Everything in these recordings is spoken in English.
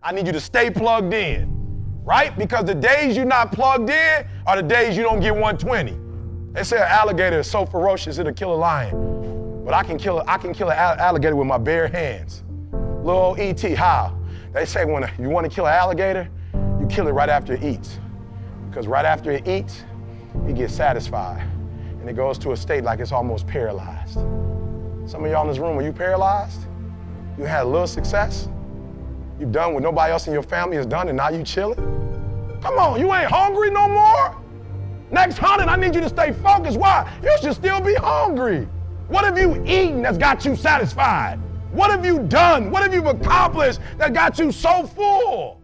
I need you to stay plugged in, right? Because the days you're not plugged in are the days you don't get 120. They say an alligator is so ferocious it'll kill a lion, but I can kill an alligator with my bare hands. Little old E.T., how? They say when you want to kill an alligator, you kill it right after it eats. Because right after it eats, it gets satisfied. And it goes to a state like it's almost paralyzed. Some of y'all in this room, are you paralyzed? You had a little success? You've done what nobody else in your family has done and now you chilling? Come on, you ain't hungry no more? Next 100, I need you to stay focused. Why? You should still be hungry. What have you eaten that's got you satisfied? What have you done? What have you accomplished that got you so full?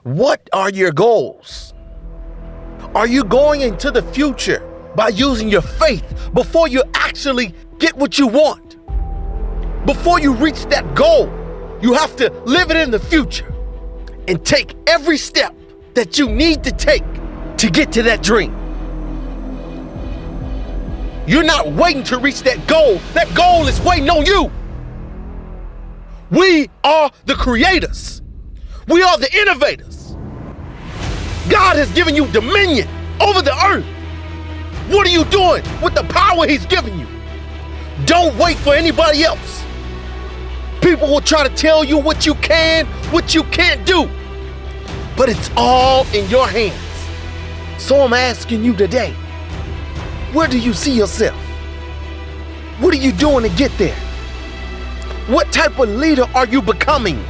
What are your goals? Are you going into the future by using your faith before you actually get what you want? Before you reach that goal, you have to live it in the future and take every step that you need to take to get to that dream. You're not waiting to reach that goal. That goal is waiting on you. We are the creators. We are the innovators. God has given you dominion over the earth. What are you doing with the power He's given you? Don't wait for anybody else. People will try to tell you what you can, what you can't do. But it's all in your hands. So I'm asking you today, where do you see yourself? What are you doing to get there? What type of leader are you becoming?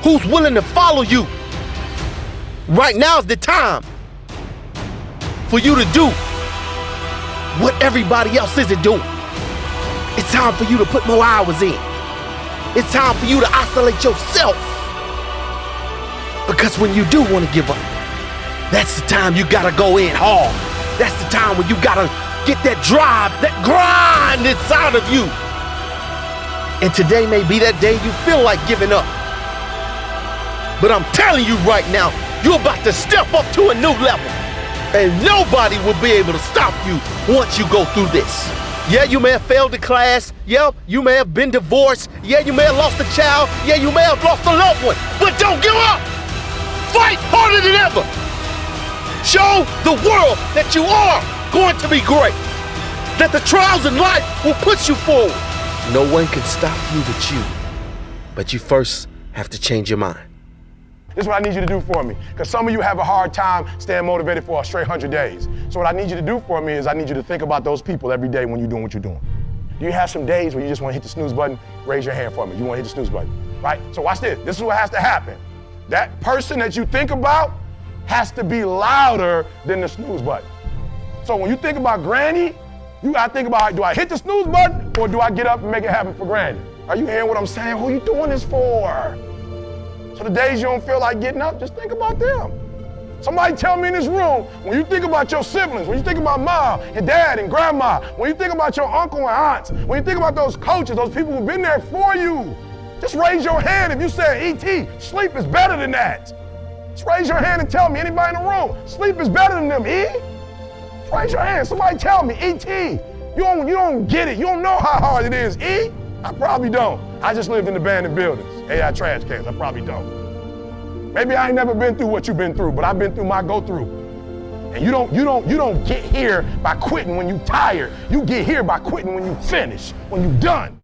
Who's willing to follow you? Right now is the time for you to do what everybody else isn't doing. It's time for you to put more hours in. It's time for you to isolate yourself. Because when you do want to give up, that's the time you gotta go in hard. That's the time when you gotta get that drive, that grind inside of you. And today may be that day you feel like giving up. But I'm telling you right now, you're about to step up to a new level. And nobody will be able to stop you once you go through this. Yeah, you may have failed the class. Yeah, you may have been divorced. Yeah, you may have lost a child. Yeah, you may have lost a loved one. But don't give up. Fight harder than ever. Show the world that you are going to be great. That the trials in life will push you forward. No one can stop you but you. But you first have to change your mind. This is what I need you to do for me. Because some of you have a hard time staying motivated for a straight 100 days. So what I need you to do for me is I need you to think about those people every day when you're doing what you're doing. Do you have some days where you just want to hit the snooze button? Raise your hand for me. You want to hit the snooze button, right? So watch this. This is what has to happen. That person that you think about has to be louder than the snooze button. So when you think about Granny, you gotta think about, do I hit the snooze button or do I get up and make it happen for Granny? Are you hearing what I'm saying? Who are you doing this for? So the days you don't feel like getting up, just think about them. Somebody tell me in this room, when you think about your siblings, when you think about mom and dad and grandma, when you think about your uncle and aunts, when you think about those coaches, those people who've been there for you, just raise your hand if you say, E.T., sleep is better than that. Just raise your hand and tell me, anybody in the room, sleep is better than them, E? Just raise your hand, somebody tell me, E.T., you don't get it, you don't know how hard it is, E? I probably don't. I just lived in abandoned buildings, AI trash cans, I probably don't. Maybe I ain't never been through what you've been through, but I've been through my go-through. And you don't get here by quitting when you tired. You get here by quitting when you finish, when you done.